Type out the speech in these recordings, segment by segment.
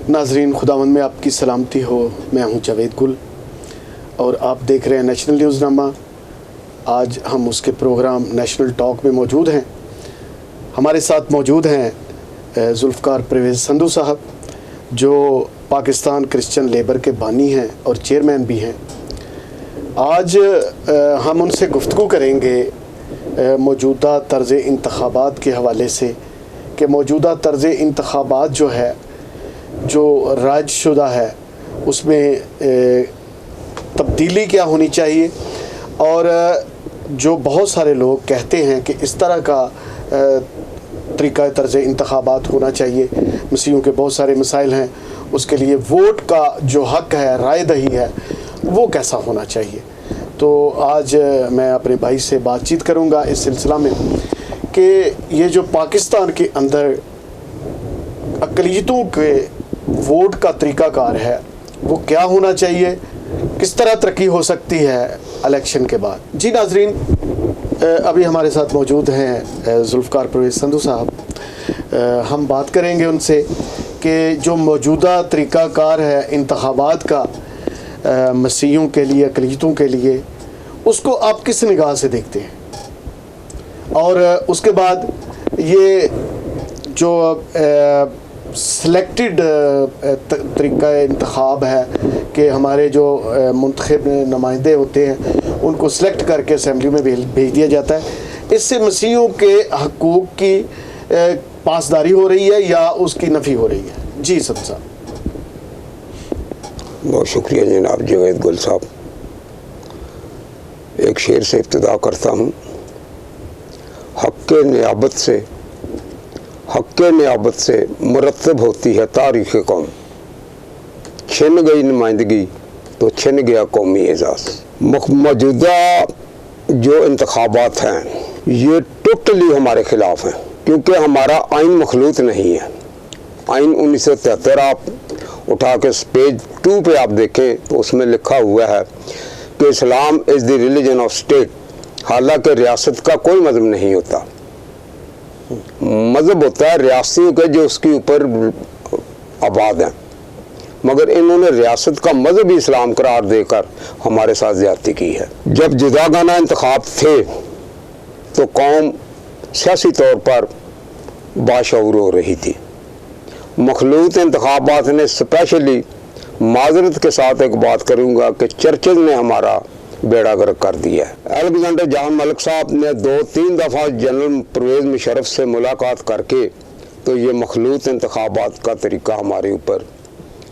नाजरीन, खुदावंद में आपकी सलामती हो। मैं हूं जावेद गुल और आप देख रहे हैं नेशनल न्यूज़नामा। आज हम उसके प्रोग्राम नेशनल टॉक में मौजूद हैं। हमारे साथ मौजूद हैं जुल्फ़कार परवेज़ संधू साहब, जो पाकिस्तान क्रिश्चियन लेबर के बानी हैं और चेयरमैन भी हैं। आज हम उनसे गुफ्तगू करेंगे मौजूदा तर्ज़ इंतखाबात के हवाले से कि मौजूदा तर्ज़ इंतखाबात जो है, जो राजशुदा है, उसमें तब्दीली क्या होनी चाहिए। और जो बहुत सारे लोग कहते हैं कि इस तरह का तरीक़ा तर्ज़ इंतखाबात होना चाहिए। मसीहों के बहुत सारे मसाइल हैं, उसके लिए वोट का जो हक़ है, राय दही है, वो कैसा होना चाहिए। तो आज मैं अपने भाई से बातचीत करूंगा इस सिलसिला में कि ये जो पाकिस्तान के अंदर अक़लियतों के वोट का तरीक़ाकार है वो क्या होना चाहिए, किस तरह तरक्की हो सकती है इलेक्शन के बाद। जी नाजरीन, अभी हमारे साथ मौजूद हैं जुल्फ़कार परवेज़ संधू साहब। हम बात करेंगे उनसे कि जो मौजूदा तरीक़ाकार है इंतखाबात का मसीहों के लिए, अक़लियतों के लिए, उसको आप किस निगाह से देखते हैं। और उसके बाद ये जो सिलेक्टेड तरीक़ा इंतखाब है कि हमारे जो मुंतखब नुमाइंदे होते हैं उनको सिलेक्ट करके असम्बली में भेज दिया जाता है, इससे मसीहों के हकूक़ की पासदारी हो रही है या उसकी नफ़ी हो रही है। जी सब साहब। बहुत शुक्रिया जनाब जावेद गुल साहब। एक शेर से इब्तिदा करता हूँ। हक़ नियाबत से मुरतब होती है तारीख़ कौम, छिन गई नुमाइंदगी तो छिन गया कौमी एजाज़। मौजूदा जो इंतखाबात हैं ये टोटली हमारे ख़िलाफ़ हैं, क्योंकि हमारा आइन मखलूत नहीं है। आइन 1973 आप उठा के पेज 2 पे आप देखें तो उसमें लिखा हुआ है कि Islam is the religion of state. हालांकि रियासत का कोई मज़हब नहीं होता, मज़हब होता है रियासतियों के जो उसके ऊपर आबाद हैं, मगर इन्होंने रियासत का मज़हब ही इस्लाम करार देकर हमारे साथ ज़्यादती की है। जब जुदागाना इंतखाब थे तो कौम सियासी तौर पर बाशऊर हो रही थी। मखलूत इंतखाबात ने स्पेशली, माजरत के साथ एक बात करूँगा कि चर्चेज ने हमारा बेड़ा गर्क कर दिया है। अलेक्जेंडर जॉन मलिक साहब ने 2-3 दफ़ा जनरल परवेज़ मुशर्रफ से मुलाकात करके तो ये मखलूत इंतखाबात का तरीक़ा हमारे ऊपर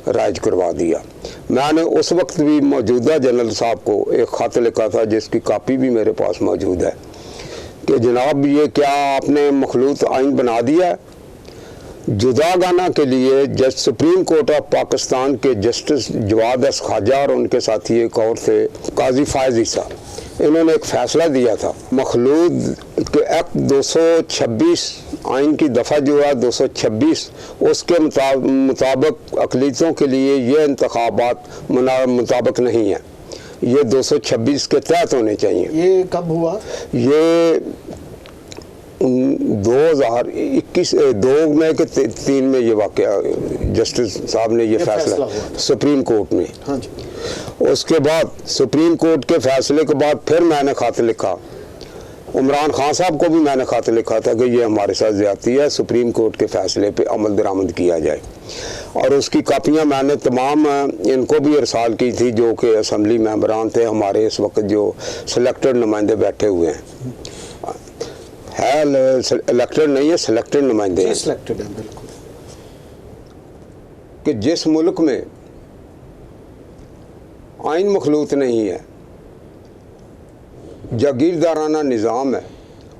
राइज करवा दिया। मैंने उस वक्त भी मौजूदा जनरल साहब को एक ख़त लिखा था, जिसकी कापी भी मेरे पास मौजूद है, कि जनाब ये क्या आपने मखलूत आइन बना दिया। जुदागाना के लिए जज सुप्रीम कोर्ट ऑफ पाकिस्तान के जस्टिस जवाद एस ख्वाजा और उनके साथी एक और थे काजी फायज ईसा, इन्होंने एक फ़ैसला दिया था। मखलूत के एक्ट 226 आइन की दफ़ा जो है 226, उसके मुताबिक अक़लियतों के लिए ये इंतखाबात मुताबिक नहीं है, ये 226 के तहत होने चाहिए। ये कब हुआ? ये 2021 2 में के 3 में ये वाक़या जस्टिस साहब ने ये फैसला सुप्रीम कोर्ट में। हाँ जी। उसके बाद सुप्रीम कोर्ट के फैसले के बाद फिर मैंने खत लिखा, इमरान खान साहब को भी मैंने खत लिखा था कि ये हमारे साथ ज़्यादती है, सुप्रीम कोर्ट के फैसले पे अमल दरामद किया जाए। और उसकी कापियाँ मैंने तमाम इनको भी इरसाल की थी, जो कि असम्बली मेंबरान थे हमारे इस वक्त, जो सिलेक्टेड नुमाइंदे बैठे हुए हैं। इलेक्टेड नहीं है, सिलेक्टेड नुमाइंदे हैं। सिलेक्टेड हैं, बिल्कुल। कि जिस मुल्क में आइन मखलूत नहीं है, जागीरदाराना निज़ाम है,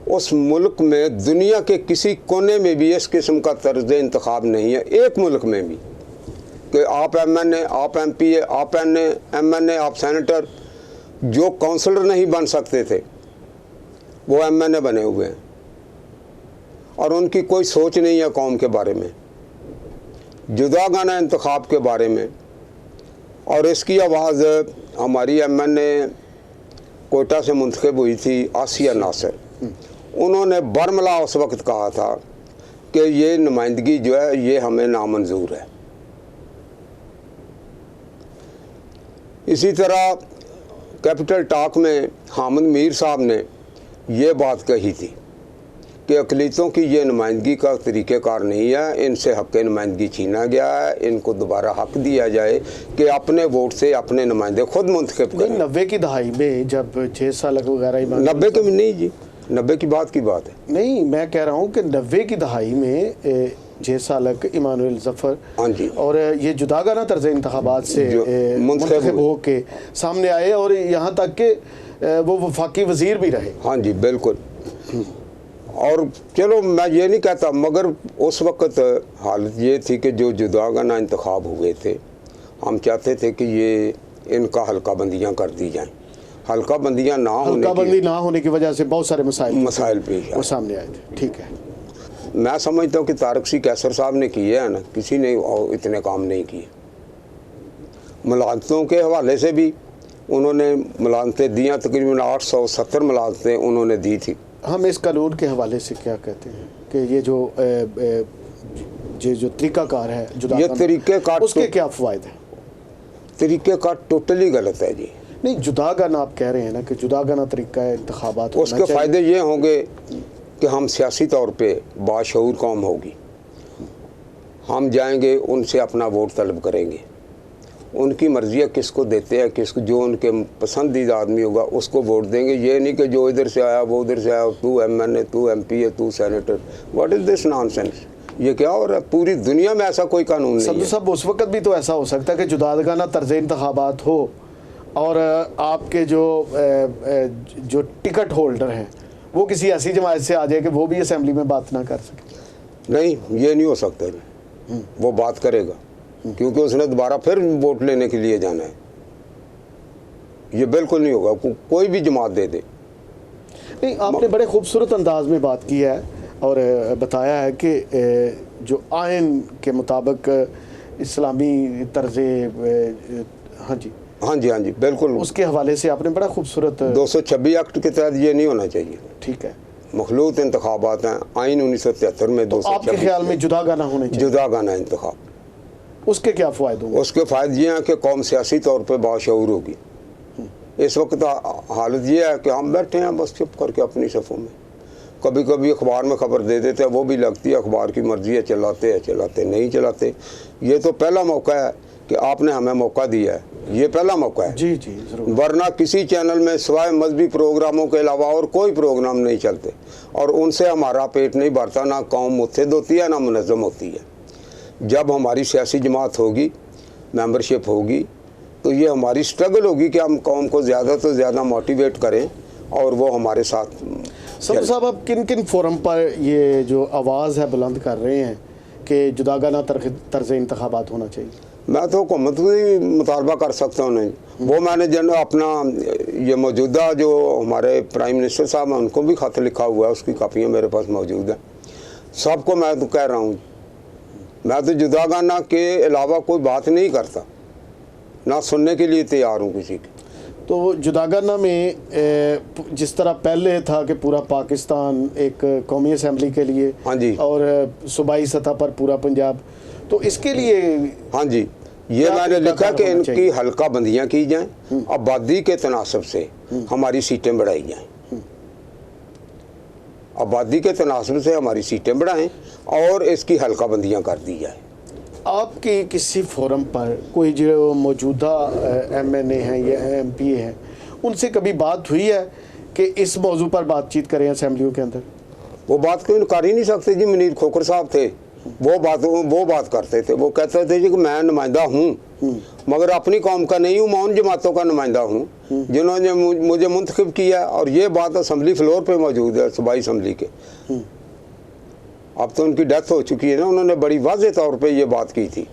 उस मुल्क में दुनिया के किसी कोने में भी इस किस्म का तर्ज़ इंतखाब नहीं है। एक मुल्क में भी कि आप MNA, आप MPA, आप MNA, आप सेनेटर, जो काउंसलर नहीं बन सकते थे वो MNA बने हुए हैं, और उनकी कोई सोच नहीं है कौम के बारे में, जुदागाना इंतखाब के बारे में। और इसकी आवाज़ हमारी MNA कोटा से मुंतखब हुई थी आसिया नासिर, उन्होंने बरमला उस वक्त कहा था कि ये नुमाइंदगी जो है ये हमें नामंजूर है। इसी तरह कैपिटल टॉक में हामिद मीर साहब ने ये बात कही थी कि अक़लियतों की ये नुमाइंदगी का तरीक़ेकार नहीं है, इनसे हक़ नुमाइंदगी छीना गया है, इनको दोबारा हक़ दिया जाए कि अपने वोट से अपने नुमाइंदे खुद मुंतखब करें। 90 की दहाई में जब 6 साल वगैरह 90 के में नहीं जी, 90 की बात है नहीं, मैं कह रहा हूँ कि 90 की दहाई में 6 साल इमानुएल ज़फ़र, हाँ जी, और ये जुदागाना तर्ज़ इंतखाबात से मुंतखब हो के सामने आए और यहाँ तक कि वो वफाकी वज़ीर भी रहे। हाँ जी बिल्कुल। और चलो मैं ये नहीं कहता, मगर उस वक़्त हालत ये थी कि जो जुदागाना इंतखाब हुए थे, हम चाहते थे कि ये इनका हल्का बंदियाँ कर दी जाएँ। हल्का बंदियाँ ना होने की वजह से बहुत सारे मसाइल पेश वो सामने आए थे। ठीक है, मैं समझता हूँ कि तारक सी कैसर साहब ने किए हैं ना, किसी ने इतने काम नहीं किए। मुलाजमतों के हवाले से भी उन्होंने मुलाजमतें दी, तकरीबन 870 मुलाजमतें उन्होंने दी थी। हम इस कानून के हवाले से क्या कहते हैं कि ये जो तरीक़ाकार है, ये तरीक़ेकार, उसके क्या फ़वाइद हैं? तरीक़ेकार टोटली गलत है जी। नहीं, जुदागाना आप कह रहे हैं ना कि जुदागाना तरीक़ा इंतखाबात, उसके फ़ायदे ये होंगे कि हम सियासी तौर पे बाशऊर कौम होगी, हम जाएंगे उनसे अपना वोट तलब करेंगे, उनकी मर्ज़ी है किसको देते हैं, किसको जो उनके पसंदीदा आदमी होगा उसको वोट देंगे। ये नहीं कि जो इधर से आया वो उधर से आया, तू MNA, तू MP है, तू senator. What is this nonsense? ये क्या हो रहा है? पूरी दुनिया में ऐसा कोई कानून नहीं है। सब उस वक्त भी तो ऐसा हो सकता है कि जुदागाना तर्ज़ इंतखाबात हो और आपके जो टिकट होल्डर हैं वो किसी ऐसी जमात से आ जाए कि वो भी असेंबली में बात ना कर सके। नहीं, ये नहीं हो सकता जी। वो बात करेगा क्योंकि उसने दोबारा फिर वोट लेने के लिए जाना है। ये बिल्कुल नहीं होगा, कोई भी जमात दे दे। नहीं, आपने बड़े खूबसूरत अंदाज में बात की है और बताया है कि जो आइन के मुताबिक इस्लामी तर्ज़, हाँ जी बिल्कुल, उसके हवाले से आपने बड़ा खूबसूरत 226 एक्ट के तहत ये नहीं होना चाहिए। ठीक है, मखलूत इंतखाबात हैं, आइन 1973 में। तो आपके ख्याल में जुदागाना होने चाहिए? जुदागाना इंतखाब, उसके क्या फ़ायदे होंगे? उसके फ़ायदे ये हैं कि कौम सियासी तौर पर बाशऊर होगी। इस वक्त हालत ये है कि हम बैठे हैं बस चुप करके अपनी सफ़ों में। कभी कभी अखबार में ख़बर दे देते हैं, वो भी लगती है अखबार की मर्ज़ी है, चलाते नहीं चलाते। ये तो पहला मौका है कि आपने हमें मौका दिया है, ये पहला मौका है। जी ज़रूर। वरना किसी चैनल में सिवाय मजहबी प्रोग्रामों के अलावा और कोई प्रोग्राम नहीं चलते और उनसे हमारा पेट नहीं भरता, ना कौम मुत्तहिद होती है ना मुनज़्ज़म होती है। जब हमारी सियासी जमात होगी, मेंबरशिप होगी, तो ये हमारी स्ट्रगल होगी कि हम कौम को ज़्यादा से ज़्यादा मोटिवेट करें और वो हमारे साथ। सब साहब, आप किन किन फोरम पर ये जो आवाज़ है बुलंद कर रहे हैं कि जुदागाना तर्ज़ इंतखाबात होना चाहिए? मैं तो हुकूमत भी मुतालबा कर सकता हूँ। नहीं, वो मैंने जन अपना ये मौजूदा जो हमारे प्राइम मिनिस्टर साहब हैं उनको भी खत लिखा हुआ है, उसकी कापियाँ मेरे पास मौजूद हैं। सबको मैं तो कह रहा हूँ, मैं तो जुदागाना के अलावा कोई बात नहीं करता, ना सुनने के लिए तैयार हूँ किसी की। तो जुदागाना में जिस तरह पहले था कि पूरा पाकिस्तान एक कौमी असम्बली के लिए, हाँ जी, और सूबाई सतह पर पूरा पंजाब, तो इसके लिए हाँ जी, ये मैंने लिखा कि इनकी हल्का बंदियाँ की जाएँ, आबादी के तनासब से हमारी सीटें बढ़ाई जाएँ, आबादी के तनासब से हमारी सीटें बढ़ाएं और इसकी हल्का बंदियाँ कर दी जाए। आपकी किसी फोरम पर कोई जो मौजूदा MNA हैं या MP हैं, उनसे कभी बात हुई है कि इस मौजू पर बातचीत करें असेंबलियों के अंदर? वो बात कोई कर ही नहीं सकते जी। मुनीर खोखर साहब थे, वो बात करते थे। वो कहते थे जी कि मैं नुमाइंदा हूँ, मगर अपनी कौम का नहीं हूँ, मैं उन जमातों का नुमाइंदा हूँ जिन्होंने मुझे मुंतखब किया। और ये बात असम्बली फ्लोर पे मौजूद है, सूबाई असम्बली के। अब तो उनकी डेथ हो चुकी है ना, उन्होंने बड़ी वाज़ेह तौर पे ये बात की थी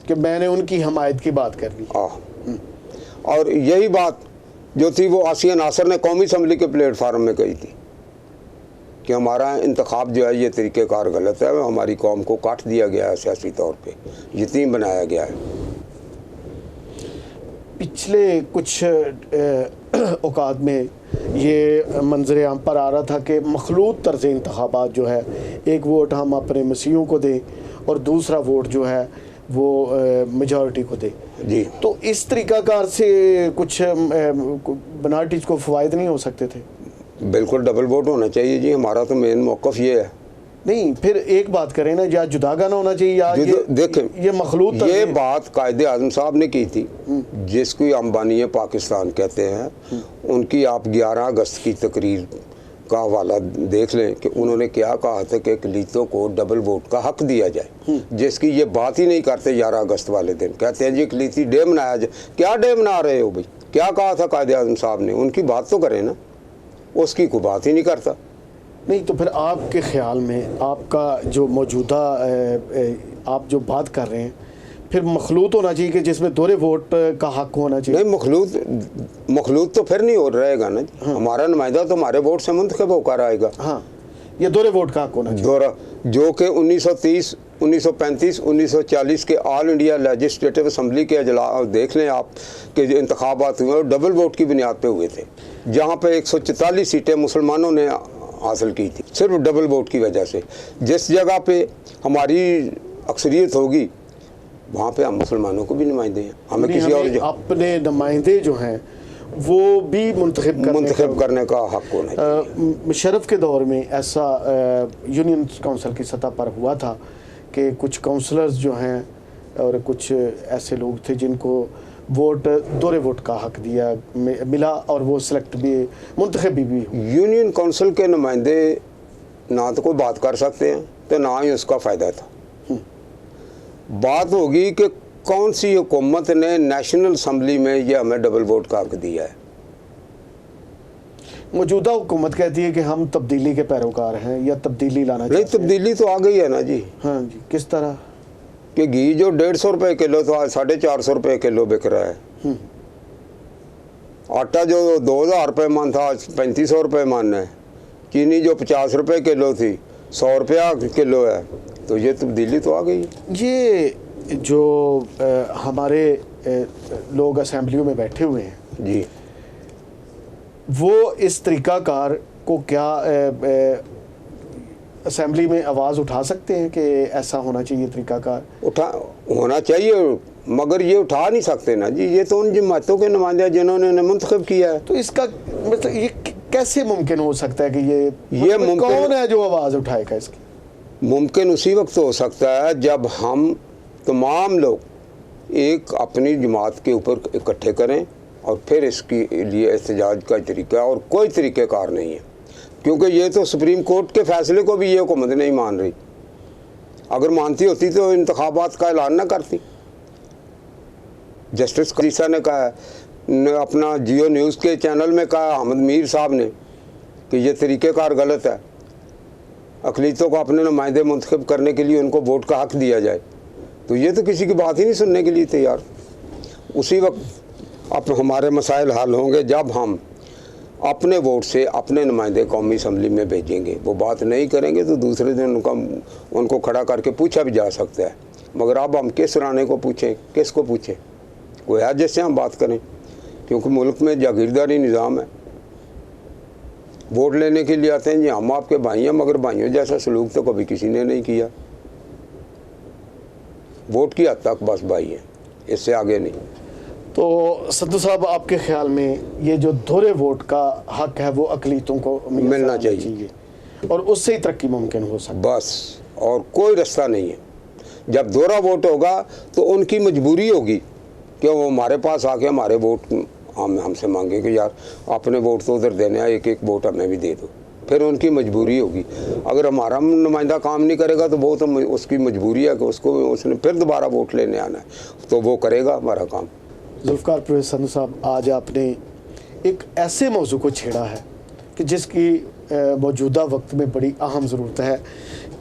कि मैंने उनकी हमायत की बात कर दी। और यही बात जो थी वो आसिया नासर ने कौमी असम्बली के प्लेटफार्म में कही थी कि हमारा इंतखाब जो है ये तरीक़ेकार गलत है, हमारी कौम को काट दिया गया है, सियासी तौर पे यतीम बनाया गया है। पिछले कुछ औकात में ये मंजर आम पर आ रहा था कि मखलूत तर्ज़ इंतखाबात जो है, एक वोट हम अपने मसीहों को दें और दूसरा वोट जो है वो मेजॉरिटी को दे जी। तो इस तरीकाकार से कुछ बनाटीज को फ़वायद नहीं हो सकते थे? बिल्कुल डबल वोट होना चाहिए जी, हमारा तो मेन मौक़िफ़ ये है। नहीं फिर एक बात करें ना, या जुदागाना होना चाहिए या देखें ये मखलूत ये बात कायदे आज़म साहब ने की थी, जिसको अंबानी पाकिस्तान कहते हैं। उनकी आप 11 अगस्त की तकरीर का हवाला देख लें कि उन्होंने क्या कहा था कि अक़लीतों को डबल वोट का हक दिया जाए, जिसकी ये बात ही नहीं करते। 11 अगस्त वाले दिन कहते हैं जी अक़लीती डे मनाया जाए। क्या डे मना रहे हो भाई? क्या कहा था कायदे आज़म साहब ने? उनकी बात तो करें ना, उसकी कोई बात ही नहीं करता। नहीं तो फिर आपके ख्याल में आपका जो मौजूदा आप जो बात कर रहे हैं, फिर मखलूत होना चाहिए कि जिसमें दोहरे वोट का हक होना चाहिए? नहीं, मखलूत तो फिर नहीं हो रहेगा ना। हाँ। हमारा नुमाइंदा तो हमारे वोट से मुंतखब होकर आएगा। हाँ, ये दोहरे वोट का हक होना चाहिए। दोहरा, जो कि 1930, 1935, 1940 के ऑल इंडिया लेजिस्लेटिव असम्बली के अजलास देख लें आप कि जो इंतखाबात हुए और डबल वोट की बुनियाद पे हुए थे, जहाँ पे 144 सीटें मुसलमानों ने हासिल की थी सिर्फ डबल वोट की वजह से। जिस जगह पे हमारी अक्सरियत होगी वहाँ पे हम मुसलमानों को भी नुमाइंदे हैं, हमें किसी और अपने नुमाइंदे जो हैं वो भी मुंतखब करने का हक होना चाहिए। मुशर्रफ के दौर में ऐसा यूनियन काउंसिल की सतह पर हुआ था कि कुछ काउंसलर्स जो हैं और कुछ ऐसे लोग थे जिनको वोट दोहरे वोट का हक दिया मिला और वो सिलेक्ट भी मुंतखब भी हुए। यूनियन काउंसिल के नुमाइंदे ना तो कोई बात कर सकते हैं तो ना ही उसका फ़ायदा था। बात होगी कि कौन सी हुकूमत ने नेशनल असम्बली में ये हमें डबल वोट का हक दिया है। मौजूदा हुकूमत कहती है कि हम तब्दीली के पैरोकार हैं या तब्दीली लाना नहीं, तब्दीली तो आ गई है ना जी। हाँ जी, किस तरह कि घी जो 150 रुपये किलो तो आज 450 रुपये किलो बिक रहा है। आटा जो 2000 रुपये मन था आज 3500 रुपये मन है। चीनी जो 50 रुपये किलो थी 100 रुपया किलो है। तो ये तब्दीली तो आ गई। ये जो हमारे लोग असेंबलियों में बैठे हुए हैं जी, वो इस तरीकाकार को क्या असेंबली में आवाज़ उठा सकते हैं कि ऐसा होना चाहिए तरीकाकार? उठा होना चाहिए, मगर ये उठा नहीं सकते ना जी। ये तो उन जमातों के नुमाइंदे जिन्होंने मुंतखब किया है। तो इसका मतलब ये कैसे मुमकिन हो सकता है कि ये मुमकिन कौन है जो आवाज़ उठाएगा इसकी? मुमकिन उसी वक्त हो सकता है जब हम तमाम लोग एक अपनी जमात के ऊपर इकट्ठे करें और फिर इसके लिए एहतजाज का तरीका और कोई तरीक़ेकार नहीं है, क्योंकि ये तो सुप्रीम कोर्ट के फैसले को भी ये हुकूमत नहीं मान रही। अगर मानती होती तो इंतखाबात का ऐलान ना करती। जस्टिस कलीसा ने कहा है, अपना जियो न्यूज़ के चैनल में कहा अहमद मीर साहब ने कि ये तरीक़ेकार गलत है, अक़लीतों को अपने नुमाइंदे मुंतखब करने के लिए उनको वोट का हक दिया जाए। तो ये तो किसी की बात ही नहीं सुनने के लिए तैयार। उसी वक्त अब हमारे मसाइल हल होंगे जब हम अपने वोट से अपने नुमाइंदे कौमी असम्बली में भेजेंगे। वो बात नहीं करेंगे तो दूसरे दिन उनको खड़ा करके पूछा भी जा सकता है। मगर अब हम किस राने को पूछें, किसको पूछें? कोई है जिससे हम बात करें, क्योंकि मुल्क में जागीरदारी निज़ाम है। वोट लेने के लिए आते हैं जी हम आपके भाई हैं, मगर भाइयों जैसा सलूक तो कभी किसी ने नहीं किया। वोट की हद तक बस भाई है, इससे आगे नहीं। तो संधू साहब, आपके ख्याल में ये जो दोहरे वोट का हक है वो अक़लीतों को मिलना चाहिए और उससे ही तरक्की मुमकिन हो सकती है, बस, और कोई रास्ता नहीं है। जब दोहरा वोट होगा तो उनकी मजबूरी होगी कि वो हमारे पास आके हमारे वोट हमसे मांगे कि यार अपने वोट तो उधर देने हैं, एक एक वोट हमें भी दे दो। फिर उनकी मजबूरी होगी। अगर हमारा नुमाइंदा काम नहीं करेगा तो वो तो उसकी मजबूरी है कि उसने फिर दोबारा वोट लेने आना है, तो वो करेगा हमारा काम। जुल्फ़िकार परवेज़ संधू साहब, आज आपने एक ऐसे मौजू को छेड़ा है कि जिसकी मौजूदा वक्त में बड़ी अहम ज़रूरत है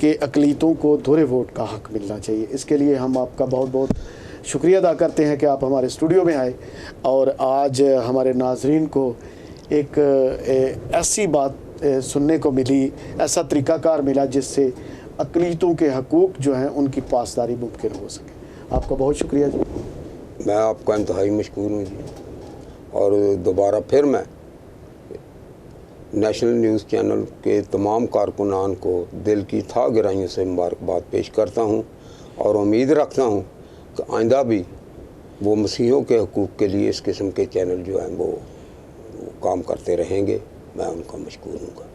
कि अक़लीतों को दोहरे वोट का हक मिलना चाहिए। इसके लिए हम आपका बहुत बहुत शुक्रिया अदा करते हैं कि आप हमारे स्टूडियो में आए और आज हमारे नाज़रीन को एक ऐसी बात सुनने को मिली, ऐसा तरीक़ाकार मिला जिससे अक़लीतों के हकूक़ जो हैं उनकी पासदारी मुमकिन हो सके। आपका बहुत शुक्रिया जी। मैं आपका इंतहाई मशकूर हूँ जी। और दोबारा फिर मैं नेशनल न्यूज़ चैनल के तमाम कारकुनान को दिल की था गहराइयों से मुबारकबाद पेश करता हूँ और उम्मीद रखता हूँ कि आइंदा भी वो मसीहों के हकूक़ के लिए इस किस्म के चैनल जो हैं वो काम करते रहेंगे। मैं उनका मशकूर हूँगा।